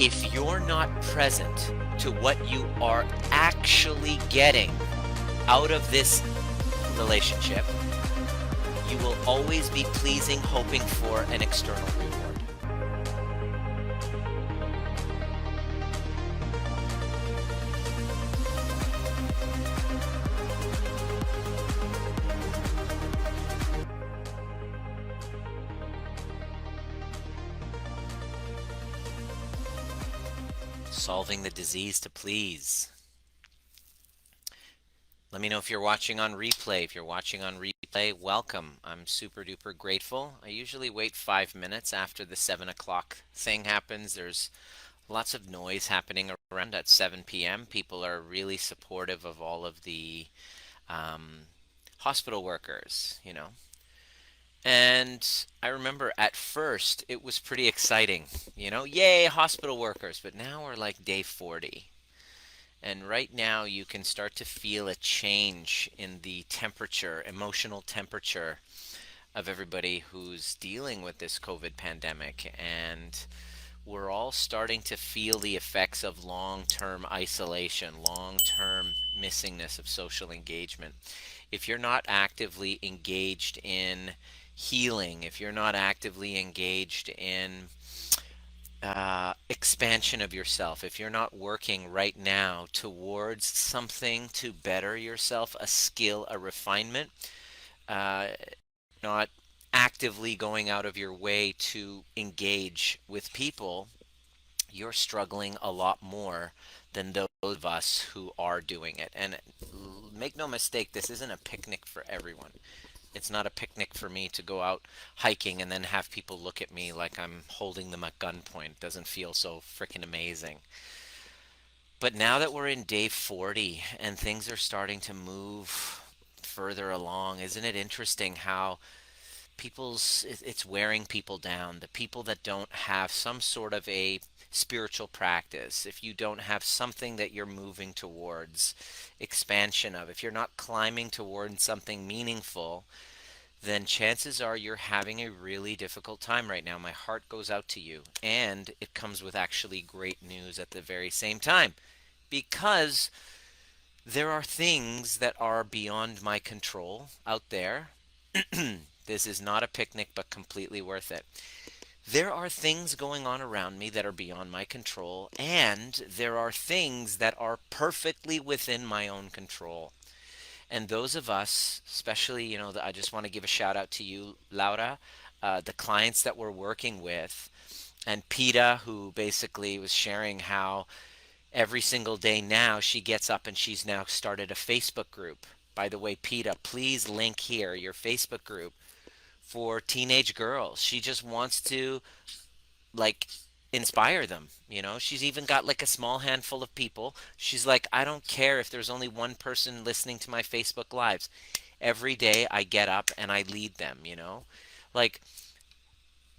If you're not present to what you are actually getting out of this relationship, you will always be pleasing, hoping for an external reward. Solving the disease to please. Let me know if you're watching on replay. If you're watching on replay, welcome. I'm super duper grateful. I usually wait 5 minutes after the 7 o'clock thing happens. There's lots of noise happening around at 7 p.m. People are really supportive of all of the um, hospital workers. And I remember at first it was pretty exciting, yay, hospital workers. But now we're like day 40. And right now you can start to feel a change in the temperature, emotional temperature of everybody who's dealing with this COVID pandemic. And we're all starting to feel the effects of long-term isolation, long-term missingness of social engagement. If you're not actively engaged in healing, if you're not actively engaged in expansion of yourself, if you're not working right now towards something to better yourself, a skill, a refinement, uh, not actively going out of your way to engage with people, you're struggling a lot more than those of us who are doing it. And make no mistake, this isn't a picnic for everyone. It's not a picnic for me to go out hiking and then have people look at me like I'm holding them at gunpoint. It doesn't feel so freaking amazing. But now that we're in day 40 and things are starting to move further along, isn't it interesting how it's wearing people down? The people that don't have some sort of a spiritual practice, if you don't have something that you're moving towards expansion of, if you're not climbing towards something meaningful, then chances are you're having a really difficult time right now. My heart goes out to you. And it comes with actually great news at the very same time. Because there are things that are beyond my control out there. This is not a picnic, but completely worth it. There are things going on around me that are beyond my control, and there are things that are perfectly within my own control. And those of us, especially, I just want to give a shout out to you, Laura, the clients that we're working with, and PETA, who basically was sharing how every single day now she gets up and she's now started a Facebook group. By the way, PETA, please link here your Facebook group for teenage girls. She just wants to like inspire them. She's even got like a small handful of people. She's like, I don't care if there's only one person listening to my Facebook lives. Every day I get up and I lead them. Like,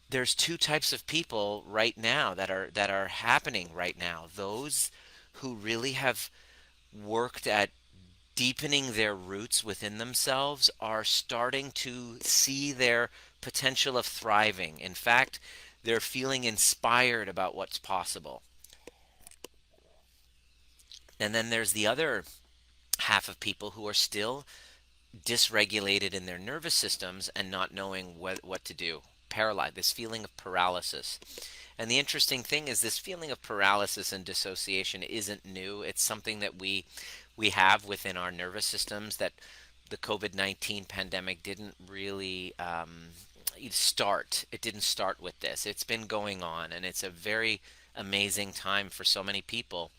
there's two types of people right now that are happening right now. Those who really have worked at deepening their roots within themselves are starting to see their potential of thriving. In fact, they're feeling inspired about what's possible. And then there's the other half of people who are still dysregulated in their nervous systems and not knowing what to do. Paralyzed, this feeling of paralysis. And the interesting thing is this feeling of paralysis and dissociation isn't new. It's something that we have within our nervous systems that the COVID-19 pandemic didn't really start. It didn't start with this. It's been going on, and it's a very amazing time for so many people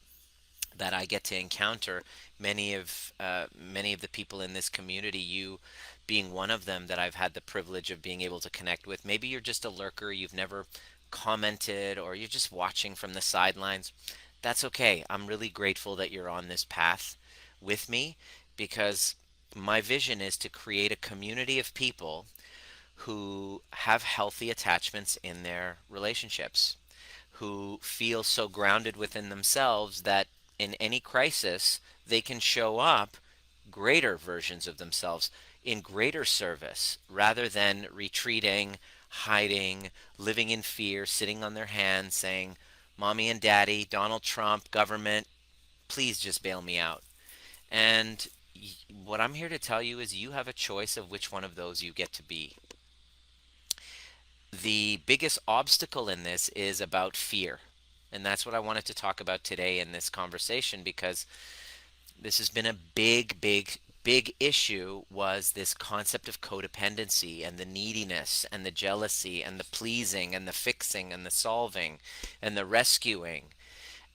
that I get to encounter. Many of the people in this community, you being one of them that I've had the privilege of being able to connect with. Maybe you're just a lurker, you've never commented, or you're just watching from the sidelines. That's okay. I'm really grateful that you're on this path with me, because my vision is to create a community of people who have healthy attachments in their relationships, who feel so grounded within themselves that in any crisis they can show up greater versions of themselves in greater service rather than retreating, hiding, living in fear, sitting on their hands saying, Mommy and daddy, Donald Trump, government, please just bail me out. And what I'm here to tell you is you have a choice of which one of those you get to be. The biggest obstacle in this is about fear. And that's what I wanted to talk about today in this conversation, because this has been a big issue, was this concept of codependency and the neediness and the jealousy and the pleasing and the fixing and the solving and the rescuing,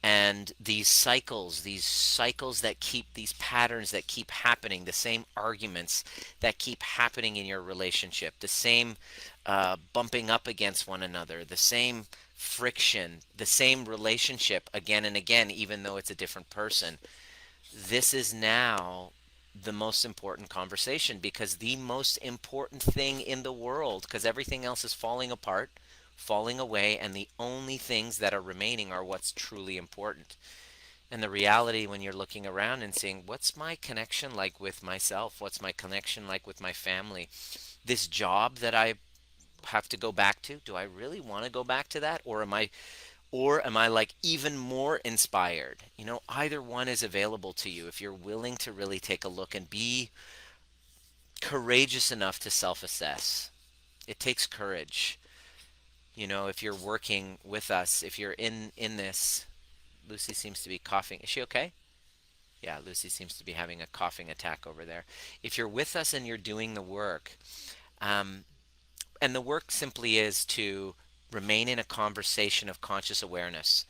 and these cycles that keep, these patterns that keep happening, the same arguments that keep happening in your relationship, the same bumping up against one another, the same friction, the same relationship again and again, even though it's a different person. This is now the most important conversation, because the most important thing in the world, because everything else is falling apart, falling away, and the only things that are remaining are what's truly important. And the reality, when you're looking around and seeing, what's my connection like with myself? What's my connection like with my family? This job that I have to go back to, do I really want to go back to that? Or am I like even more inspired? Either one is available to you if you're willing to really take a look and be courageous enough to self-assess. It takes courage. If you're working with us, if you're in this, Lucy seems to be coughing. Is she okay? Yeah, Lucy seems to be having a coughing attack over there. If you're with us and you're doing the work, um, and the work simply is to remain in a conversation of conscious awareness,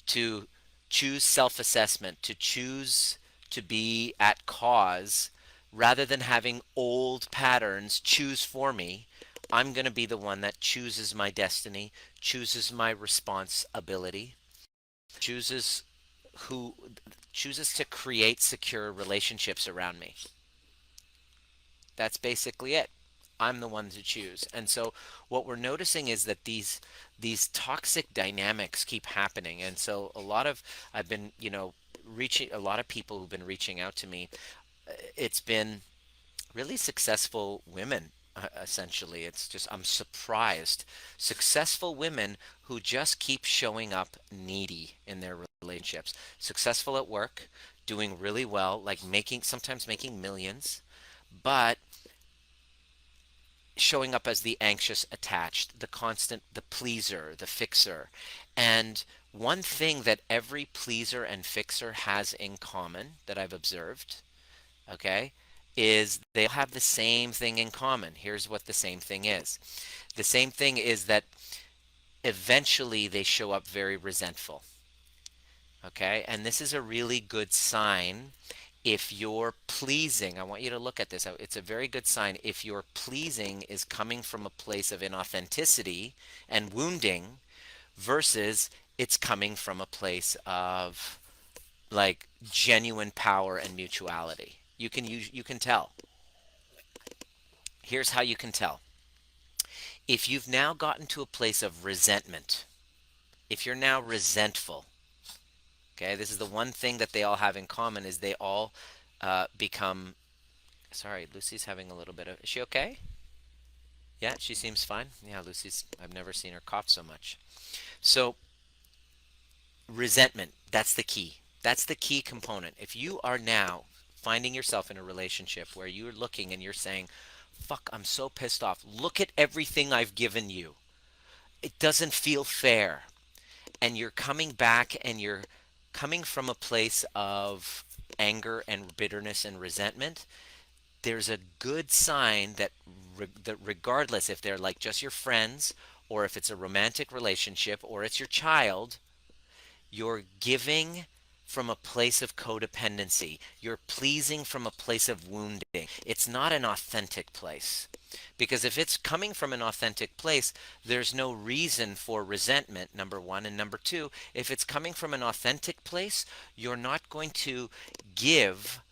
to choose self assessment, to choose to be at cause rather than having old patterns choose for me. I'm going to be the one that chooses my destiny, chooses my responsibility, chooses who chooses to create secure relationships around me. That's basically it. I'm the one to choose. And so what we're noticing is that these toxic dynamics keep happening. And so I've been, reaching a lot of people who've been reaching out to me. It's been really successful women, essentially. It's just, I'm surprised. Successful women who just keep showing up needy in their relationships. Successful at work, doing really well, like sometimes making millions, but showing up as the anxious attached, the constant, the pleaser, the fixer. And one thing that every pleaser and fixer has in common that I've observed, okay, is they all have the same thing in common. Here's what the same thing is. The same thing is that eventually they show up very resentful. Okay, and this is a really good sign. If you're pleasing, I want you to look at this. It's a very good sign if your pleasing is coming from a place of inauthenticity and wounding versus it's coming from a place of like genuine power and mutuality. You can tell. Here's how you can tell. If you've now gotten to a place of resentment, if you're now resentful, okay, this is the one thing that they all have in common, is they all become. Sorry, Lucy's having a little bit of. Is she okay? Yeah, she seems fine. Yeah, Lucy's. I've never seen her cough so much. So, resentment, that's the key. That's the key component. If you are now finding yourself in a relationship where you're looking and you're saying, fuck, I'm so pissed off. Look at everything I've given you. It doesn't feel fair. And you're coming back and you're coming from a place of anger and bitterness and resentment, there's a good sign that regardless if they're like just your friends or if it's a romantic relationship or it's your child, you're giving from a place of codependency. You're pleasing from a place of wounding. It's not an authentic place. Because if it's coming from an authentic place, there's no reason for resentment, number one. And number two, if it's coming from an authentic place, you're not going to give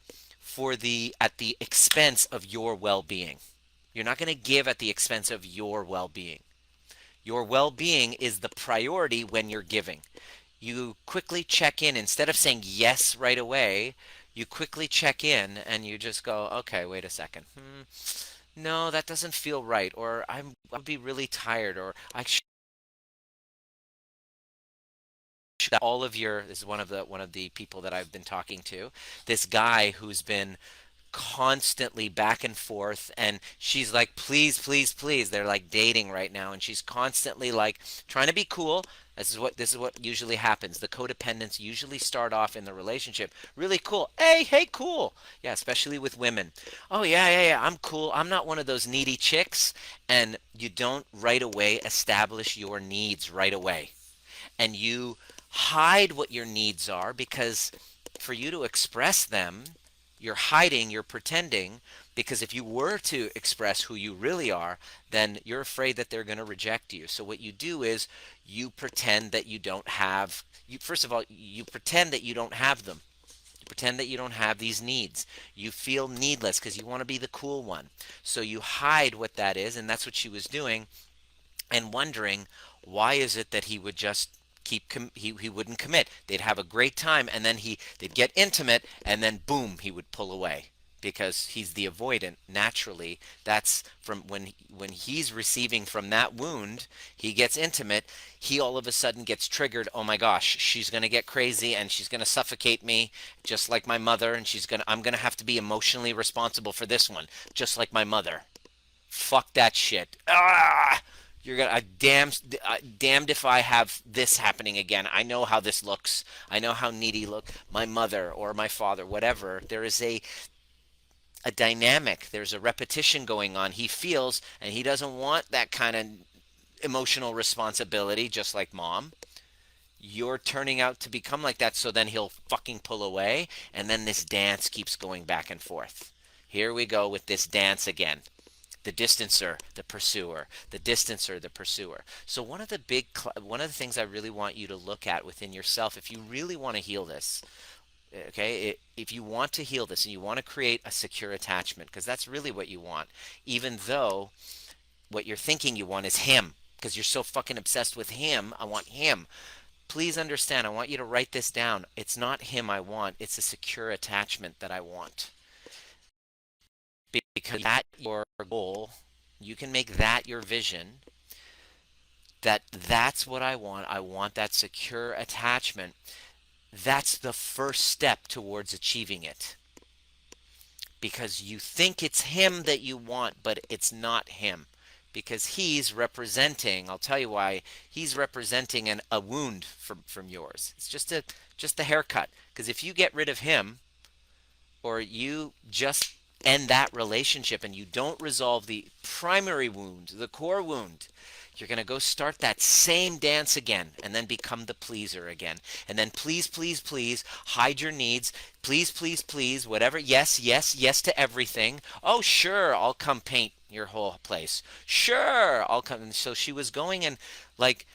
at the expense of your well-being. You're not going to give at the expense of your well-being. Your well-being is the priority when you're giving. You quickly check in. Instead of saying yes right away, you quickly check in and you just go, okay, wait a second. No, that doesn't feel right. Or I'll be really tired. Or all of your, this is one of the people that I've been talking to, this guy who's been constantly back and forth, and she's like, please, please, please, they're like dating right now, and she's constantly like trying to be cool. This is what usually happens. The codependents usually start off in the relationship really cool. Hey, hey, cool. Yeah, especially with women. Oh yeah, yeah, yeah, I'm cool, I'm not one of those needy chicks. And you don't right away establish your needs right away, and you hide what your needs are, because for you to express them, you're hiding, you're pretending, because if you were to express who you really are, then you're afraid that they're going to reject you. So what you do is you pretend that you don't have, you, first of all, you pretend that you don't have them. You pretend that you don't have these needs. You feel needless because you want to be the cool one. So you hide what that is, and that's what she was doing, and wondering why is it that he would just he wouldn't commit. They'd have a great time, and then they'd get intimate, and then boom, he would pull away, because he's the avoidant naturally. That's from when he's receiving from that wound, he gets intimate, he all of a sudden gets triggered. Oh my gosh, she's going to get crazy and she's going to suffocate me just like my mother, and I'm going to have to be emotionally responsible for this one just like my mother. Fuck that shit. Ah! You're gonna damned if I have this happening again. I know how this looks. I know how needy look. My mother or my father, whatever. There is a dynamic. There's a repetition going on. He feels, and he doesn't want that kind of emotional responsibility, just like mom. You're turning out to become like that, so then he'll fucking pull away, and then this dance keeps going back and forth. Here we go with this dance again. The distancer, the pursuer, the distancer, the pursuer. So one of the things I really want you to look at within yourself, if you really want to heal this, okay, if you want to heal this and you want to create a secure attachment, because that's really what you want, even though what you're thinking you want is him, because you're so fucking obsessed with him. I want him. Please understand, I want you to write this down. It's not him I want, it's a secure attachment that I want. Because that your goal, you can make that your vision, that's what I want. I want that secure attachment. That's the first step towards achieving it, because you think it's him that you want, but it's not him, because he's representing, I'll tell you why, he's representing a wound from yours. It's just a haircut, because if you get rid of him, or you just end that relationship and you don't resolve the primary wound, the core wound, you're going to go start that same dance again, and then become the pleaser again. And then please, please, please, hide your needs. Please, please, please, whatever. Yes, yes, yes to everything. Oh, sure, I'll come paint your whole place. Sure, I'll come. And so she was going, and like,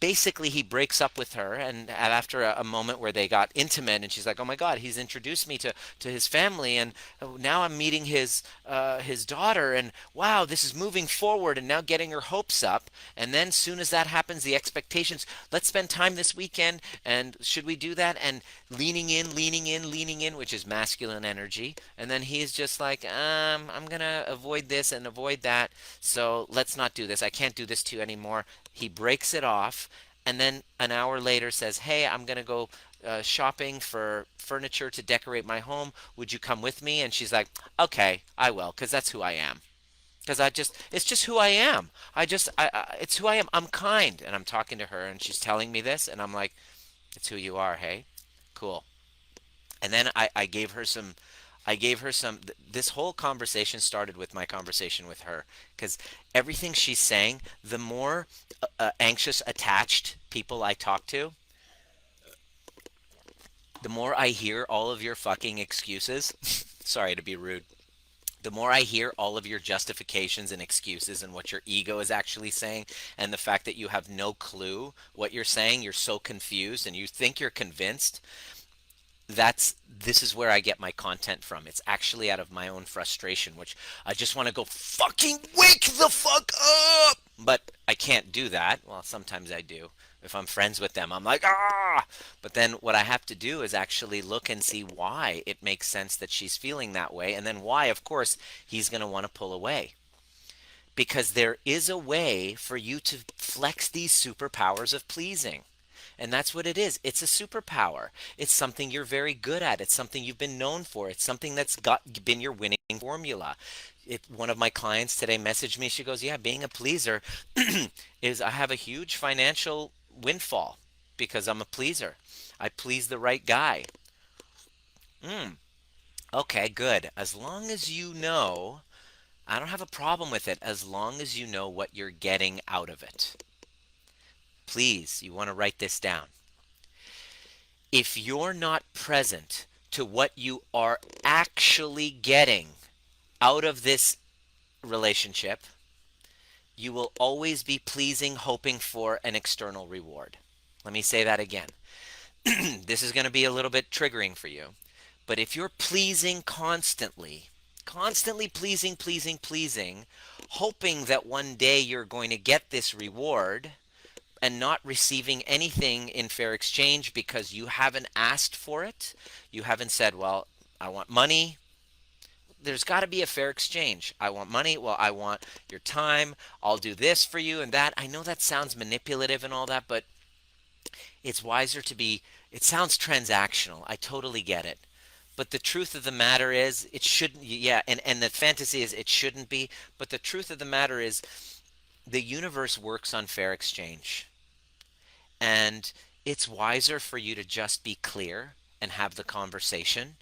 basically he breaks up with her, and after a moment where they got intimate, and she's like, oh my god, he's introduced me to his family, and now I'm meeting his daughter, and wow, this is moving forward, and now getting her hopes up. And then soon as that happens, the expectations, let's spend time this weekend, and should we do that, and leaning in, leaning in, leaning in, which is masculine energy. And then he's just like, I'm gonna avoid this and avoid that, so let's not do this. I can't do this to you anymore. He breaks it off, and then an hour later says, hey, I'm going to go shopping for furniture to decorate my home. Would you come with me? And she's like, okay, I will, because that's who I am. Because it's just who I am. It's who I am. I'm kind. And I'm talking to her, and she's telling me this, and I'm like, it's who you are, hey? Cool. And then I gave her some, this whole conversation started with my conversation with her, because everything she's saying, the more anxious, attached people I talk to, the more I hear all of your fucking excuses. Sorry to be rude. The more I hear all of your justifications and excuses and what your ego is actually saying, and the fact that you have no clue what you're saying, you're so confused and you think you're convinced, this is where I get my content from. It's actually out of my own frustration, which I just want to go fucking wake the fuck up. But I can't do that. Well, sometimes I do. If I'm friends with them, I'm like, ah. But then what I have to do is actually look and see why it makes sense that she's feeling that way, and then why, of course, he's going to want to pull away. Because there is a way for you to flex these superpowers of pleasing. And that's what it is. It's a superpower. It's something you're very good at. It's something you've been known for. It's something that's been your winning formula. One of my clients today messaged me. She goes, "Yeah, being a pleaser is I have a huge financial windfall because I'm a pleaser. I please the right guy." Mm, okay, good. As long as you know, I don't have a problem with it as long as you know what you're getting out of it. Please, you want to write this down. If you're not present to what you are actually getting out of this relationship, you will always be pleasing, hoping for an external reward. Let me say that again. This is going to be a little bit triggering for you. But if you're pleasing constantly, constantly pleasing, pleasing, pleasing, hoping that one day you're going to get this reward and not receiving anything in fair exchange because you haven't asked for it, you haven't said, well, I want money. There's got to be a fair exchange. I want money. Well, I want your time. I'll do this for you and that. I know that sounds manipulative and all that, but it's wiser to be, it sounds transactional. I totally get it. But the truth of the matter is, it shouldn't, yeah, and the fantasy is it shouldn't be. But the truth of the matter is, the universe works on fair exchange. And it's wiser for you to just be clear and have the conversation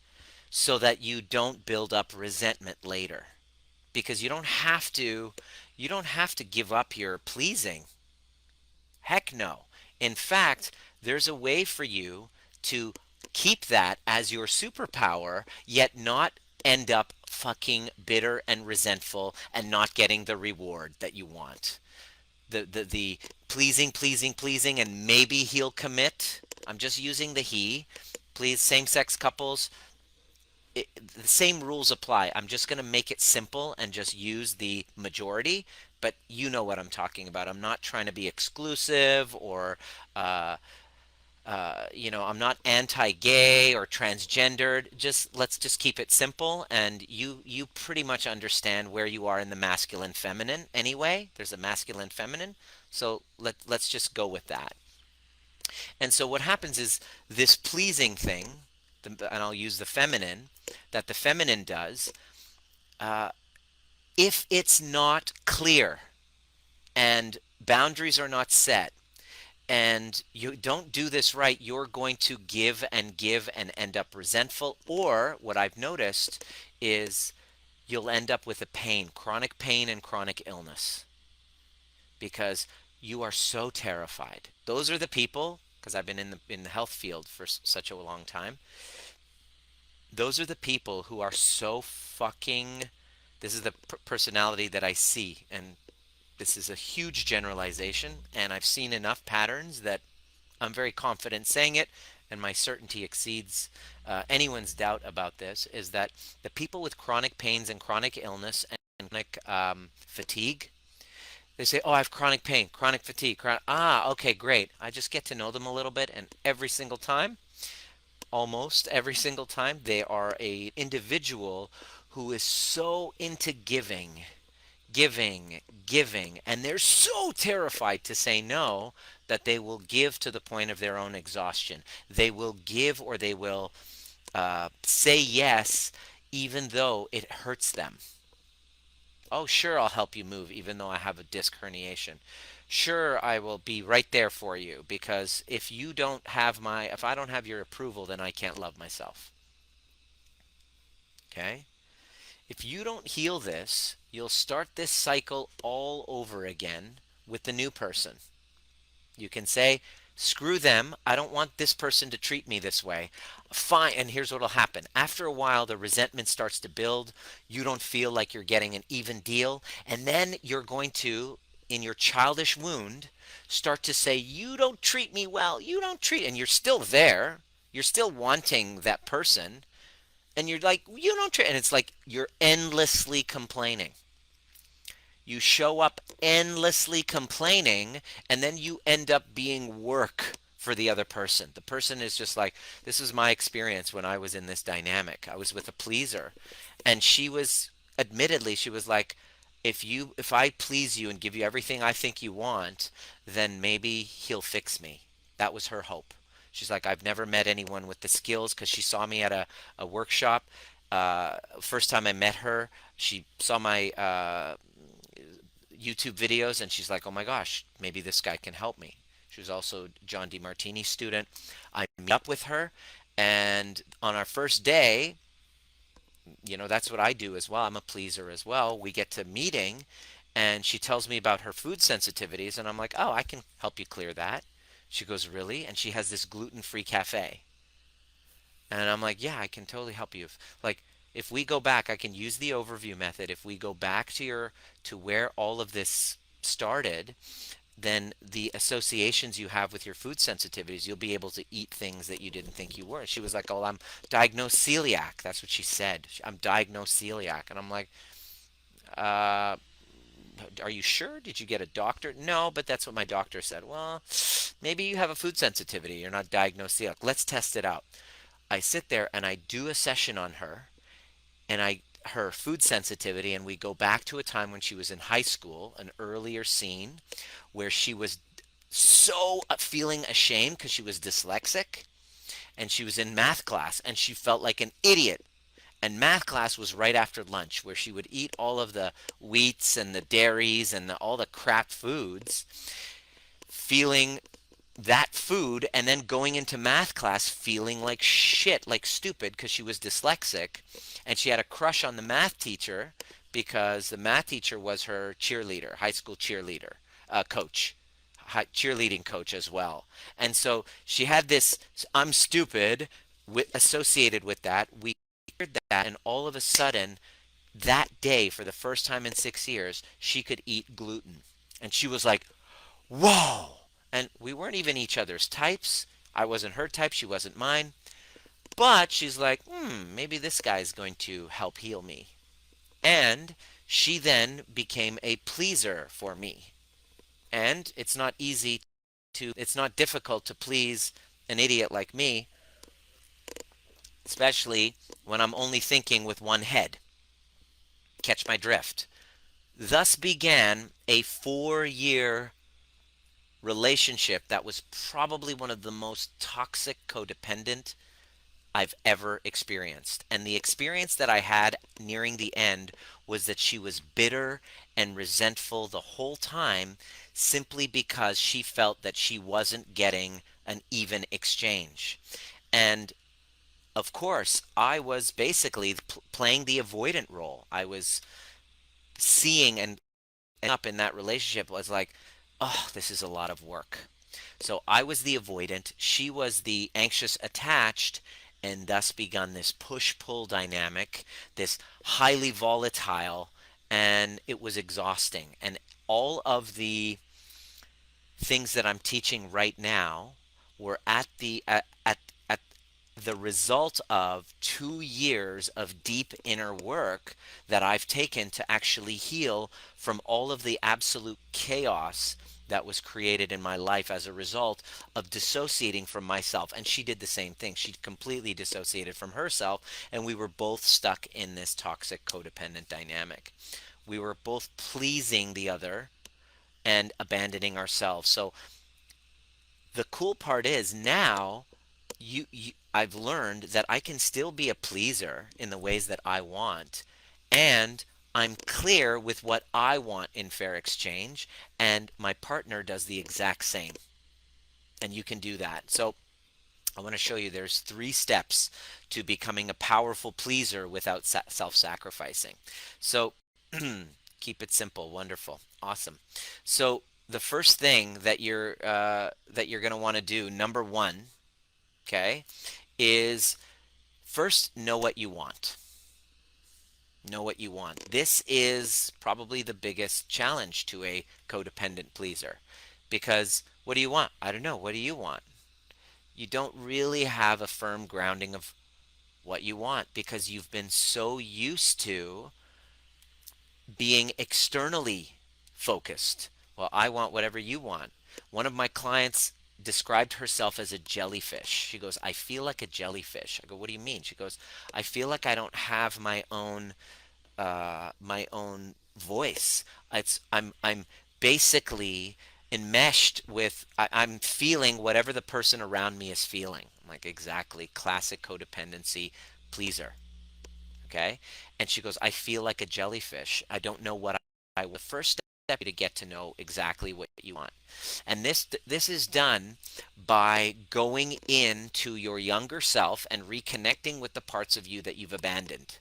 so that you don't build up resentment later. Because you don't have to give up your pleasing. Heck no. In fact, there's a way for you to keep that as your superpower, yet not end up fucking bitter and resentful and not getting the reward that you want. The pleasing, pleasing, pleasing, and maybe he'll commit. I'm just using the he. Please, same-sex couples, the same rules apply. I'm just going to make it simple and just use the majority, but you know what I'm talking about. I'm not trying to be exclusive or, uh, I'm not anti-gay or transgendered. Let's just keep it simple, and you pretty much understand where you are in the masculine feminine anyway. There's a masculine feminine, so let's just go with that. And so what happens is this pleasing thing, and I'll use the feminine, that the feminine does, uh, if it's not clear and boundaries are not set and you don't do this right, you're going to give and end up resentful. Or what I've noticed is you'll end up with a chronic pain and chronic illness because you are so terrified. Those are the people, because I've been in the health field for such a long time. Those are the people who are so fucking, this is the personality that I see, and this is a huge generalization, and I've seen enough patterns that I'm very confident saying it, and my certainty exceeds anyone's doubt about this, is that the people with chronic pains and chronic illness and chronic fatigue, they say, oh, I have chronic pain, chronic fatigue. Okay, great. I just get to know them a little bit, and every single time, almost every single time, they are a individual who is so into giving, and they're so terrified to say no that they will give to the point of their own exhaustion. They will give, or they will say yes even though it hurts them. Oh, sure, I'll help you move even though I have a disc herniation. Sure, I will be right there for you because if I don't have your approval, then I can't love myself. Okay? If you don't heal this, you'll start this cycle all over again with the new person. You can say, screw them. I don't want this person to treat me this way. Fine. And here's what will happen. After a while, the resentment starts to build. You don't feel like you're getting an even deal. And then you're going to, in your childish wound, start to say, you don't treat me well. You don't treat, and you're still there. You're still wanting that person. And you're like, you don't treat, and it's like you're endlessly complaining. You show up endlessly complaining, and then you end up being work for the other person. The person is just like, this was my experience when I was in this dynamic. I was with a pleaser, and admittedly, she was like, if I please you and give you everything I think you want, then maybe he'll fix me. That was her hope. She's like, I've never met anyone with the skills, because she saw me at a workshop. First time I met her, she saw my YouTube videos, and she's like, oh my gosh, maybe this guy can help me. She was also John DeMartini's student. I met up with her, and on our first day, that's what I do as well. I'm a pleaser as well. We get to meeting, and she tells me about her food sensitivities, and I'm like, oh, I can help you clear that. She goes, really? And she has this gluten-free cafe. And I'm like, yeah, I can totally help you. If we go back, I can use the overview method. If we go back to where all of this started, then the associations you have with your food sensitivities, you'll be able to eat things that you didn't think you were. She was like, oh, I'm diagnosed celiac. That's what she said. I'm diagnosed celiac. And I'm like, uh, are you sure? Did you get a doctor? No, but that's what my doctor said. Well, maybe you have a food sensitivity. You're not diagnosed celiac. Let's test it out. I sit there and I do a session on her, and her food sensitivity, and we go back to a time when she was in high school, an earlier scene where she was so feeling ashamed because she was dyslexic, and she was in math class and she felt like an idiot. And math class was right after lunch, where she would eat all of the wheats and the dairies and all the crap foods, feeling that food, and then going into math class feeling like shit, like stupid, because she was dyslexic. And she had a crush on the math teacher, because the math teacher was her cheerleader, high school cheerleader, coach, cheerleading coach as well. And so she had this I'm stupid associated with that. We heard that, and all of a sudden, that day, for the first time in 6 years, she could eat gluten. And she was like, whoa. And we weren't even each other's types. I wasn't her type, she wasn't mine. But she's like, maybe this guy's going to help heal me. And she then became a pleaser for me. And it's not difficult to please an idiot like me, especially when I'm only thinking with one head. Catch my drift. Thus began a 4-year relationship that was probably one of the most toxic codependent I've ever experienced. And the experience that I had nearing the end was that she was bitter and resentful the whole time, simply because she felt that she wasn't getting an even exchange. And of course, I was basically playing the avoidant role. I was seeing and up in that relationship was like, oh, this is a lot of work. So I was the avoidant, she was the anxious attached, and thus begun this push pull dynamic, this highly volatile, and it was exhausting. And all of the things that I'm teaching right now were at the result of 2 years of deep inner work that I've taken to actually heal from all of the absolute chaos that was created in my life as a result of dissociating from myself. And she did the same thing. She completely dissociated from herself, and we were both stuck in this toxic codependent dynamic. We were both pleasing the other and abandoning ourselves. So the cool part is now I've learned that I can still be a pleaser in the ways that I want, and I'm clear with what I want in fair exchange, and my partner does the exact same. And you can do that. So I want to show you there's 3 steps to becoming a powerful pleaser without self-sacrificing. So keep it simple. Wonderful. Awesome. So the first thing that you're going to want to do, number one, okay, is first know what you want. Know what you want. This is probably the biggest challenge to a codependent pleaser, because what do you want? I don't know. What do you want? You don't really have a firm grounding of what you want, because you've been so used to being externally focused. Well, I want whatever you want. One of my clients described herself as a jellyfish. She goes, I feel like a jellyfish. I go, what do you mean? She goes, I feel like I don't have my own voice. I'm basically enmeshed with, I'm feeling whatever the person around me is feeling. Like, exactly, classic codependency, pleaser. Okay. And she goes, I feel like a jellyfish. I don't know what I will. First step to get to know exactly what you want. And this is done by going into your younger self and reconnecting with the parts of you that you've abandoned.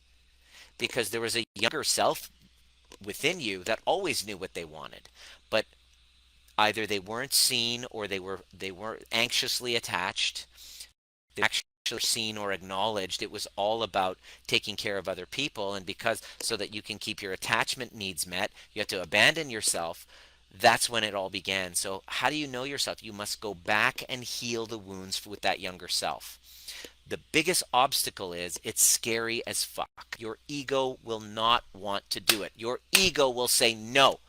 Because there was a younger self within you that always knew what they wanted. But either they weren't seen, or they were anxiously attached. They were actually seen or acknowledged. It was all about taking care of other people, and because, so that you can keep your attachment needs met, you have to abandon yourself. That's when it all began. So how do you know yourself? You must go back and heal the wounds with that younger self. The biggest obstacle is it's scary as fuck. Your ego will not want to do it. Your ego will say no.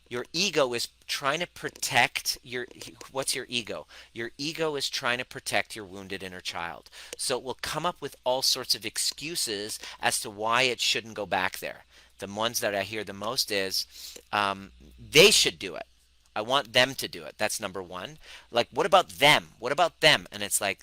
Your ego is trying to protect your, what's your ego? Your ego is trying to protect your wounded inner child. So it will come up with all sorts of excuses as to why it shouldn't go back there. The ones that I hear the most is, they should do it. I want them to do it. That's number one. Like, what about them? What about them? And it's like,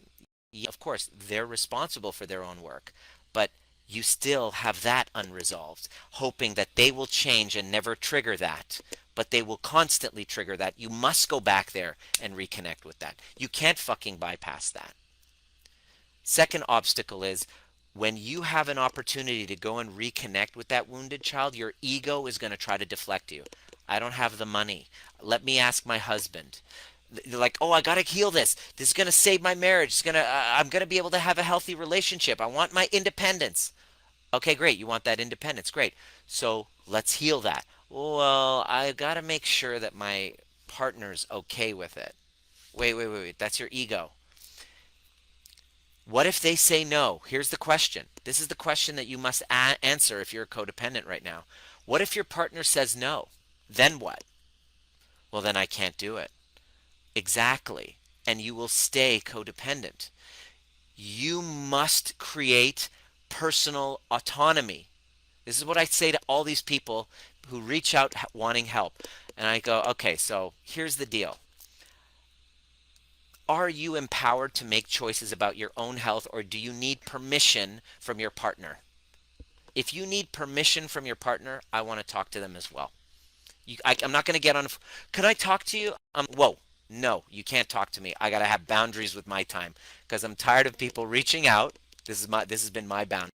yeah, of course, they're responsible for their own work, but you still have that unresolved, hoping that they will change and never trigger that. But they will constantly trigger that. You must go back there and reconnect with that. You can't fucking bypass that. Second obstacle is, when you have an opportunity to go and reconnect with that wounded child, your ego is going to try to deflect you. I don't have the money. Let me ask my husband. They're like, oh, I gotta heal this. This is gonna save my marriage. I'm gonna be able to have a healthy relationship. I want my independence. Okay, great. You want that independence. Great. So let's heal that. Well, I gotta make sure that my partner's okay with it. Wait. That's your ego. What if they say no? Here's the question. This is the question that you must answer if you're a codependent right now. What if your partner says no? Then what? Well, then I can't do it. Exactly. And you will stay codependent. You must create personal autonomy. This is what I say to all these people who reach out wanting help. And I go, okay, so here's the deal. Are you empowered to make choices about your own health, or do you need permission from your partner? If you need permission from your partner, I want to talk to them as well. I'm not going to get on. Can I talk to you? Whoa. No, you can't talk to me. I got to have boundaries with my time, because I'm tired of people reaching out. This has been my boundary.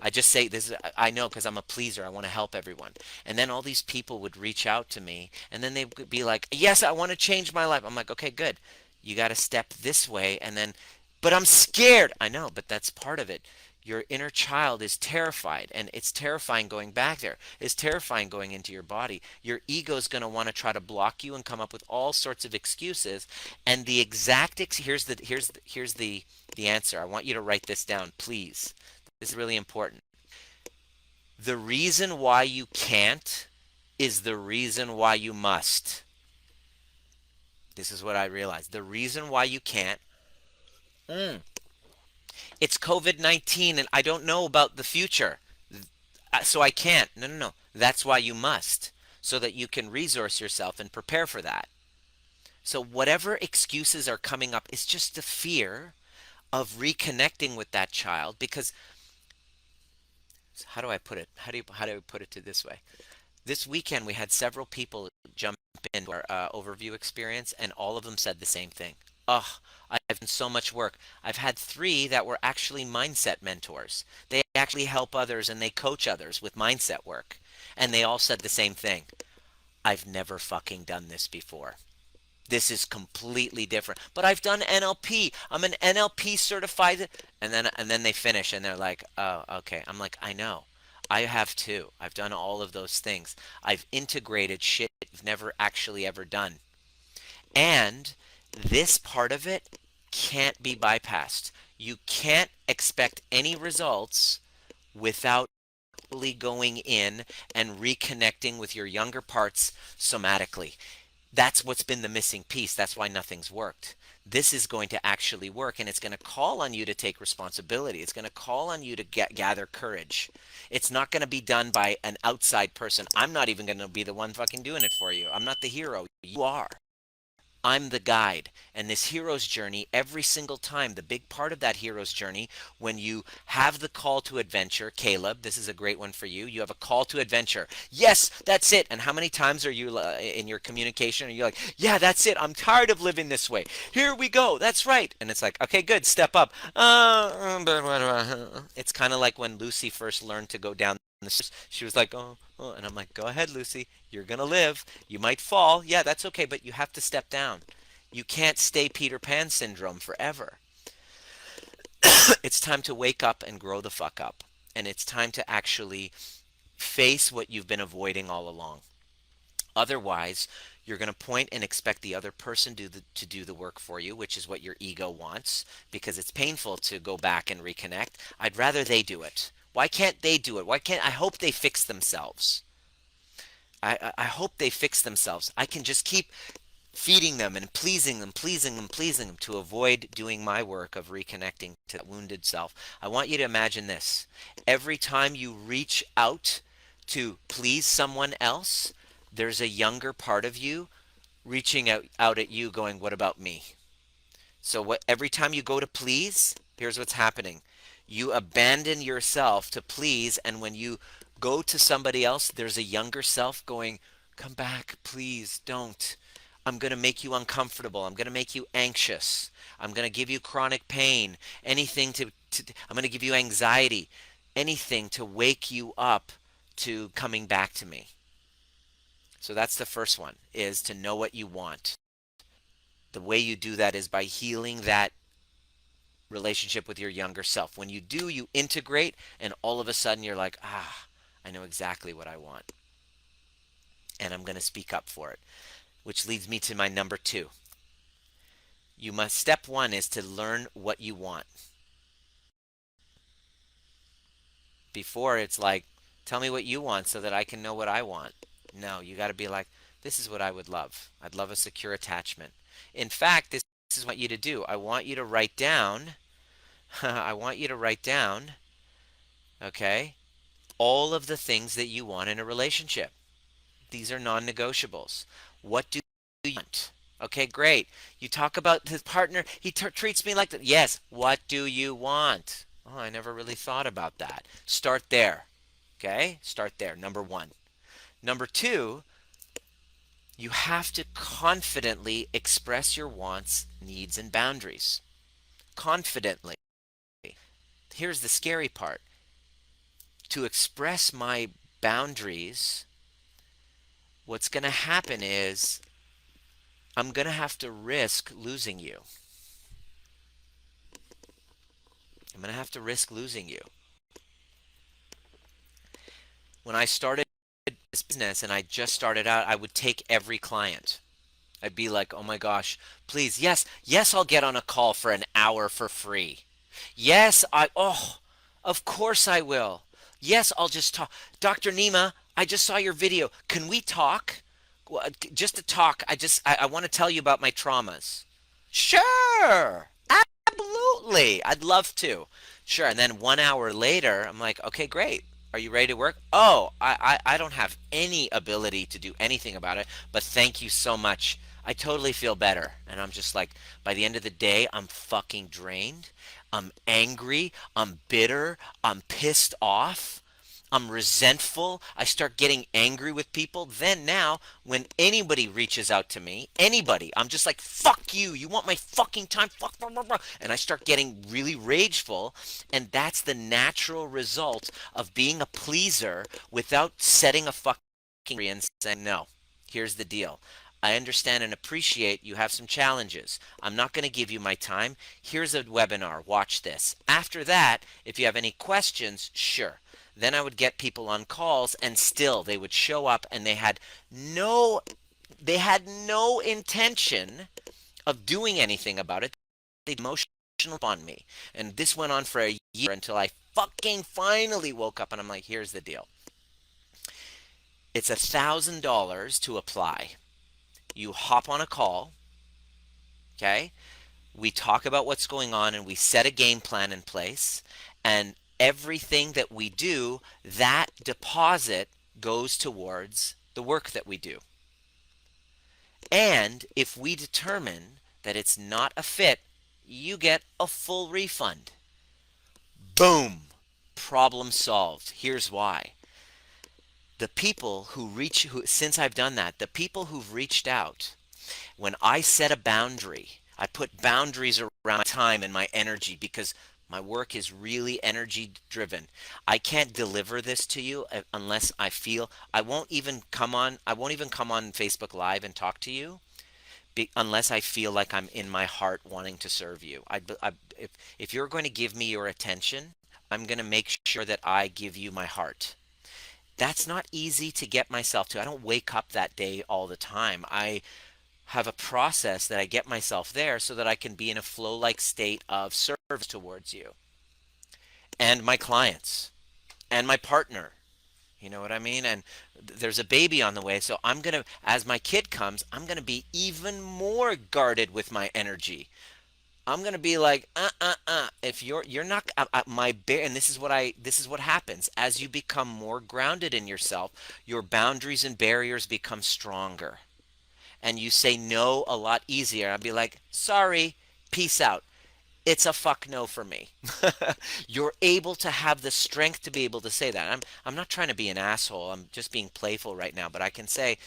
I just say this is, I know, because I'm a pleaser. I want to help everyone. And then all these people would reach out to me, and then they would be like, yes, I want to change my life. I'm like, okay, good. You got to step this way, and then, but I'm scared. I know, but that's part of it. Your inner child is terrified, and it's terrifying going back there. It's terrifying going into your body. Your ego is going to want to try to block you and come up with all sorts of excuses. And the exact here's the answer. I want you to write this down, please. This is really important. The reason why you can't is the reason why you must. This is what I realized. The reason why you can't, mm, it's COVID-19 and I don't know about the future. So I can't. No. That's why you must. So that you can resource yourself and prepare for that. So whatever excuses are coming up is just the fear of reconnecting with that child. Because how do I put it? How do I put it to this way? This weekend we had several people jump into our overview experience, and all of them said the same thing. Ugh, I've done so much work. I've had three that were actually mindset mentors. They actually help others and they coach others with mindset work. And they all said the same thing. I've never fucking done this before. This is completely different. But I've done NLP. I'm an NLP certified. And then they finish and they're like, oh, okay. I'm like, I know. I have too. I've done all of those things. I've integrated shit you've never actually ever done. And this part of it can't be bypassed. You can't expect any results without really going in and reconnecting with your younger parts somatically. That's what's been the missing piece. That's why nothing's worked. This is going to actually work, and it's going to call on you to take responsibility. It's going to call on you to gather courage. It's not going to be done by an outside person. I'm not even going to be the one fucking doing it for you. I'm not the hero. You are. I'm the guide. And this hero's journey, every single time, the big part of that hero's journey, when you have the call to adventure, Caleb, this is a great one for you. You have a call to adventure. Yes, that's it. And how many times are you in your communication? Are you like, yeah, that's it. I'm tired of living this way. Here we go. That's right. And it's like, okay, good. Step up. It's kind of like when Lucy first learned to go down the stairs. She was like, oh, oh, and I'm like, go ahead, Lucy. You're going to live. You might fall. Yeah, that's okay, but you have to step down. You can't stay Peter Pan syndrome forever. It's time to wake up and grow the fuck up. And it's time to actually face what you've been avoiding all along. Otherwise, you're going to point and expect the other person to do the work for you, which is what your ego wants, because it's painful to go back and reconnect. I'd rather they do it. Why can't they do it? Why can't I hope they fix themselves? I hope they fix themselves. I can just keep feeding them and pleasing them, pleasing them, pleasing them to avoid doing my work of reconnecting to that wounded self. I want you to imagine this. Every time you reach out to please someone else, there's a younger part of you reaching out at you going, what about me? So every time you go to please, here's what's happening. You abandon yourself to please, and when you go to somebody else, there's a younger self going, come back, please, don't. I'm going to make you uncomfortable. I'm going to make you anxious. I'm going to give you chronic pain. Anything I'm going to give you anxiety. Anything to wake you up to coming back to me. So that's the first one, is to know what you want. The way you do that is by healing that relationship with your younger self. When you do, you integrate, and all of a sudden you're like, I know exactly what I want. And I'm going to speak up for it. Which leads me to my number two. Step one is to learn what you want. Before it's like, tell me what you want so that I can know what I want. No, you got to be like, this is what I would love. I'd love a secure attachment. In fact, this is what I want you to do. I want you to write down, I want you to write down, okay, all of the things that you want in a relationship. These are non-negotiables. What do you want? Okay, great. You talk about his partner. He treats me like that. Yes. What do you want? Oh, I never really thought about that. Start there. Okay? Start there. Number one. Number two, you have to confidently express your wants, needs, and boundaries. Confidently. Here's the scary part. To express my boundaries, what's going to happen is I'm going to have to risk losing you. I'm going to have to risk losing you. When I started this business and I just started out, I would take every client. I'd be like, oh my gosh, please, yes, yes, I'll get on a call for an hour for free. Yes, of course I will. Yes, I'll just talk. Dr. Nima, I just saw your video. Can we talk? Just to talk, I want to tell you about my traumas. Sure, absolutely. I'd love to. Sure. And then 1 hour later, I'm like, okay, great. Are you ready to work? Oh, I don't have any ability to do anything about it, but thank you so much. I totally feel better. And I'm just like, by the end of the day, I'm fucking drained. I'm angry. I'm bitter. I'm pissed off. I'm resentful. I start getting angry with people. Then now, when anybody reaches out to me, anybody, I'm just like, fuck you. You want my fucking time? Fuck, blah, blah, blah. And I start getting really rageful. And that's the natural result of being a pleaser without setting a fucking boundary and saying, no, here's the deal. I understand and appreciate you have some challenges. I'm not going to give you my time. Here's a webinar. Watch this. After that, if you have any questions, sure. Then I would get people on calls, and still they would show up and no they had no intention of doing anything about it. They emotional on me. And this went on for a year until I fucking finally woke up and I'm like, here's the deal. It's $1,000 to apply. You hop on a call, okay? We talk about what's going on and we set a game plan in place, and everything that we do, that deposit goes towards the work that we do. And if we determine that it's not a fit, you get a full refund. Boom! Problem solved. Here's why. The people who reach, who, since I've done that, the people who've reached out, when I set a boundary, I put boundaries around my time and my energy because my work is really energy driven. I can't deliver this to you unless I feel I won't even come on Facebook Live and talk to you unless I feel like I'm in my heart wanting to serve you. If you're going to give me your attention, I'm going to make sure that I give you my heart. That's not easy to get myself to. I don't wake up that day all the time. I have a process that I get myself there so that I can be in a flow like state of service towards you and my clients and my partner. You know what I mean? And there's a baby on the way. So I'm going to, as my kid comes, I'm going to be even more guarded with my energy. I'm going to be like, if you're not, my bear, and this is what happens. As you become more grounded in yourself, your boundaries and barriers become stronger. And you say no a lot easier. I'd be like, sorry, peace out. It's a fuck no for me. You're able to have the strength to be able to say that. I'm not trying to be an asshole. I'm just being playful right now, but I can say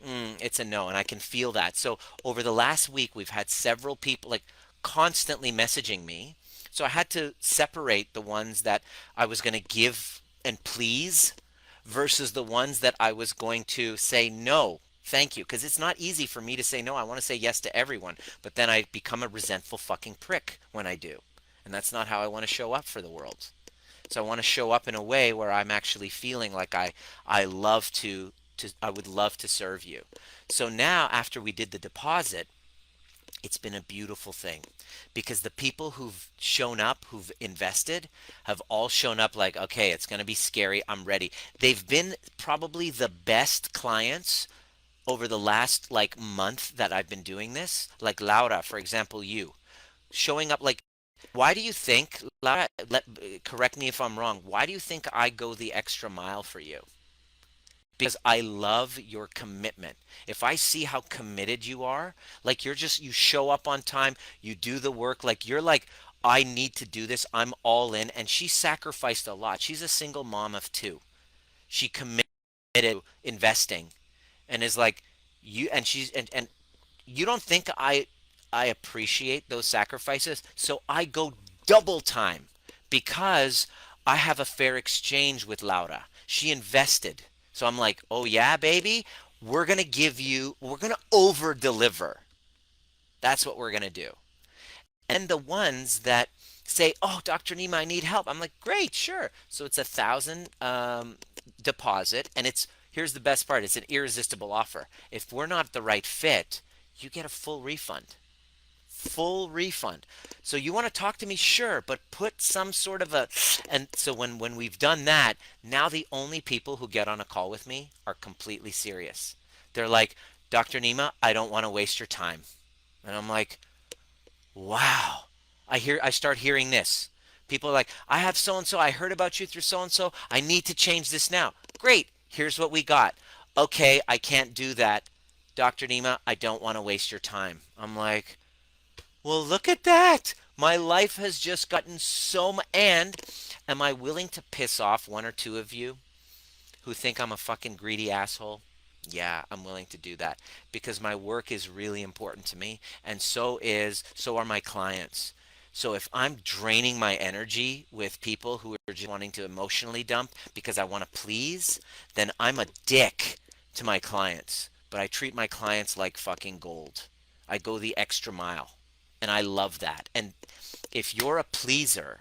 it's a no, and I can feel that. So over the last week, we've had several people like constantly messaging me. So I had to separate the ones that I was going to give and please versus the ones that I was going to say no. Thank you. Because it's not easy for me to say no. I want to say yes to everyone. But then I become a resentful fucking prick when I do. And that's not how I want to show up for the world. So I want to show up in a way where I'm actually feeling like I love I would love to serve you. So now after we did the deposit, it's been a beautiful thing because the people who've shown up, who've invested, have all shown up like, okay, it's going to be scary. I'm ready. They've been probably the best clients over the last like month that I've been doing this. Like Laura, for example, you showing up like, why do you think, Laura, correct me if I'm wrong, why do you think I go the extra mile for you? Because I love your commitment. If I see how committed you are, like you show up on time, you do the work, like you're like, I need to do this, I'm all in. And she sacrificed a lot. She's a single mom of two. She committed to investing and is like, and you don't think I appreciate those sacrifices, so I go double time because I have a fair exchange with Laura. She invested. So I'm like, "Oh yeah, baby, we're going to over deliver. That's what we're going to do." And the ones that say, "Oh, Dr. Nima, I need help." I'm like, "Great, sure." So it's 1,000 deposit, and it's here's the best part: it's an irresistible offer. If we're not the right fit, you get a full refund. Full refund. So you want to talk to me, sure, but put some sort of a and so when we've done that, now the only people who get on a call with me are completely serious. They're like, "Dr. Nima, I don't want to waste your time." And I'm like, wow. I start hearing this. People are like, "I have so and so. I heard about you through so and so. I need to change this now." Great. Here's what we got. "Okay, I can't do that. Dr. Nima, I don't want to waste your time." I'm like, well, look at that. My life has just gotten and am I willing to piss off one or two of you who think I'm a fucking greedy asshole? Yeah, I'm willing to do that because my work is really important to me and so are my clients. So if I'm draining my energy with people who are just wanting to emotionally dump because I want to please, then I'm a dick to my clients. But I treat my clients like fucking gold. I go the extra mile. And I love that. And if you're a pleaser,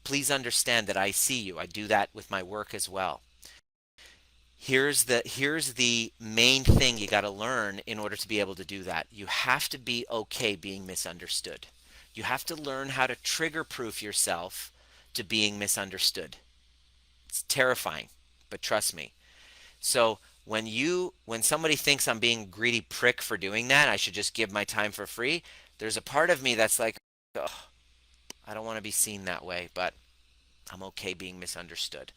please understand that I see you. I do that with my work as well. Here's the main thing you got to learn in order to be able to do that. You have to be okay being misunderstood. You have to learn how to trigger proof yourself to being misunderstood. It's terrifying, but trust me. So when somebody thinks I'm being a greedy prick for doing that, I should just give my time for free. There's a part of me that's like, oh, I don't want to be seen that way, but I'm okay being misunderstood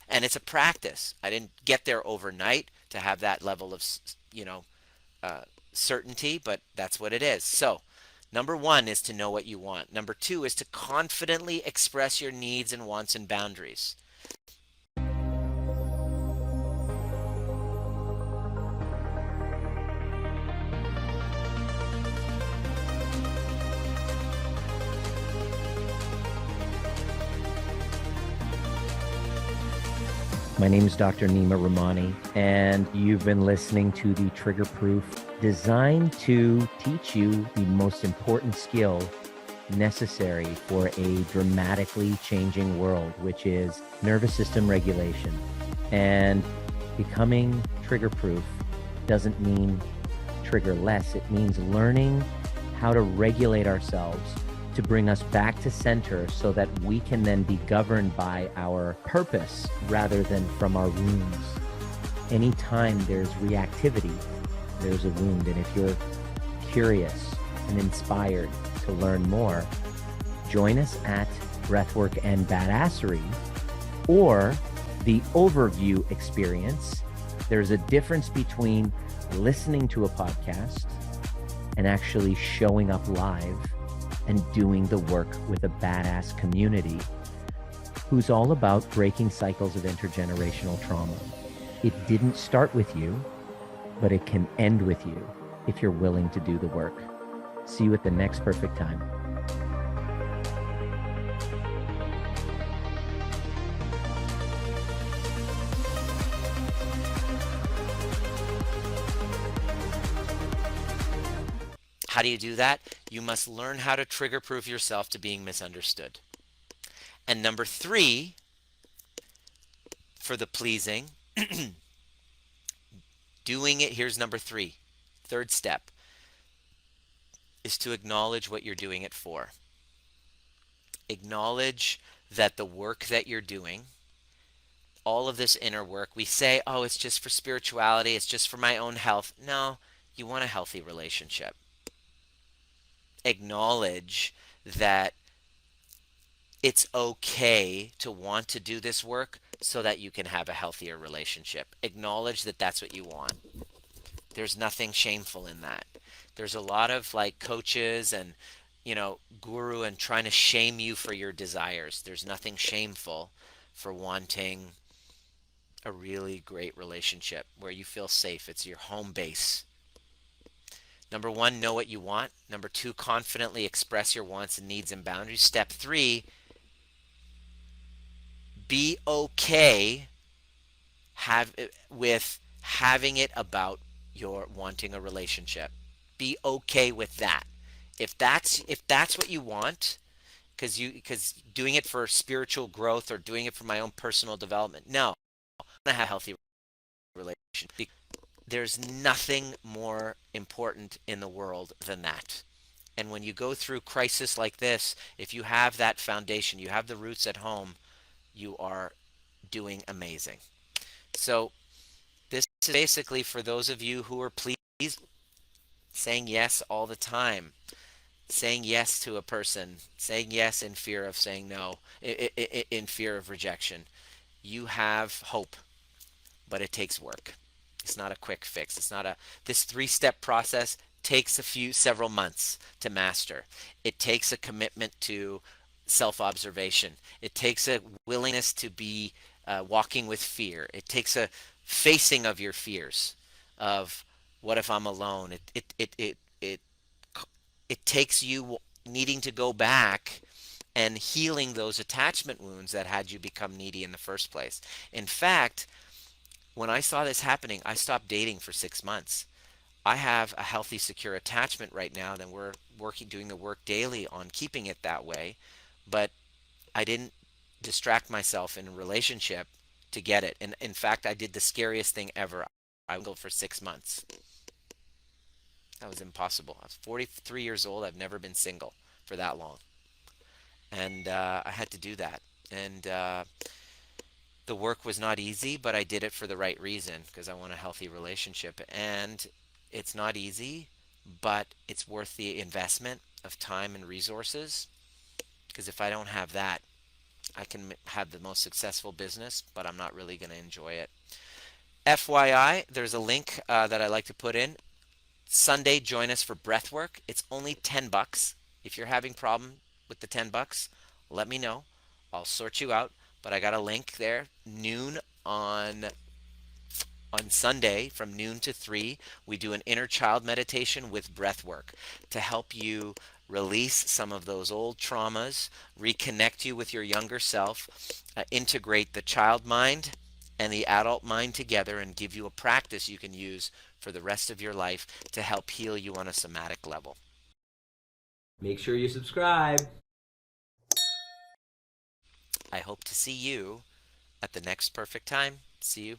and it's a practice. I didn't get there overnight. to have that level of, you know, uh, certainty, but that's what it is. So, number one is to know what you want. Number two is to confidently express your needs and wants and boundaries. My name is Dr. Nima Rahmany, and you've been listening to the Trigger Proof, designed to teach you the most important skill necessary for a dramatically changing world, which is nervous system regulation. And becoming trigger proof doesn't mean trigger less. It means learning how to regulate ourselves to bring us back to center so that we can then be governed by our purpose rather than from our wounds. Anytime there's reactivity, there's a wound. And if you're curious and inspired to learn more, join us at Breathwork and Badassery or the overview experience. There's a difference between listening to a podcast and actually showing up live and doing the work with a badass community who's all about breaking cycles of intergenerational trauma. It didn't start with you, but it can end with you if you're willing to do the work. See you at the next perfect time. How do you do that? You must learn how to trigger proof yourself to being misunderstood. And number three, for the pleasing, doing it, here's number three. Third step is to acknowledge what you're doing it for. Acknowledge that the work that you're doing, all of this inner work, we say, oh, it's just for spirituality, it's just for my own health. No, you want a healthy relationship. Acknowledge that it's okay to want to do this work so that you can have a healthier relationship. Acknowledge that that's what you want. There's nothing shameful in that. There's a lot of like coaches and, you know, guru and trying to shame you for your desires. There's nothing shameful for wanting a really great relationship where you feel safe. It's your home base. Number one, know what you want. Number two, confidently express your wants and needs and boundaries. Step three, be okay with having it about your wanting a relationship. Be okay with that. If that's what you want, because doing it for spiritual growth or doing it for my own personal development, no, I want to have a healthy relationship. There's nothing more important in the world than that. And when you go through crisis like this, if you have that foundation, you have the roots at home, you are doing amazing. So this is basically for those of you who are pleased, saying yes all the time, saying yes to a person, saying yes in fear of saying no, in fear of rejection. You have hope, but it takes work. It's not a quick fix. It's not a this three-step process takes several months to master. It takes a commitment to self-observation. It takes a willingness to be walking with fear. It takes a facing of your fears of what if I'm alone. It takes you needing to go back and healing those attachment wounds that had you become needy in the first place. In fact, when I saw this happening, I stopped dating for 6 months. I have a healthy, secure attachment right now, and we're doing the work daily on keeping it that way. But I didn't distract myself in a relationship to get it. And in fact, I did the scariest thing ever. I was single for 6 months. That was impossible. I was 43 years old. I've never been single for that long. And I had to do that. And the work was not easy, but I did it for the right reason because I want a healthy relationship. And it's not easy, but it's worth the investment of time and resources because if I don't have that, I can have the most successful business, but I'm not really going to enjoy it. FYI, there's a link that I like to put in. Sunday, join us for Breathwork. It's only $10. If you're having problem with the $10, let me know. I'll sort you out. But I got a link there, noon on Sunday from noon to 3. We do an inner child meditation with breath work to help you release some of those old traumas, reconnect you with your younger self, integrate the child mind and the adult mind together, and give you a practice you can use for the rest of your life to help heal you on a somatic level. Make sure you subscribe. I hope to see you at the next perfect time. See you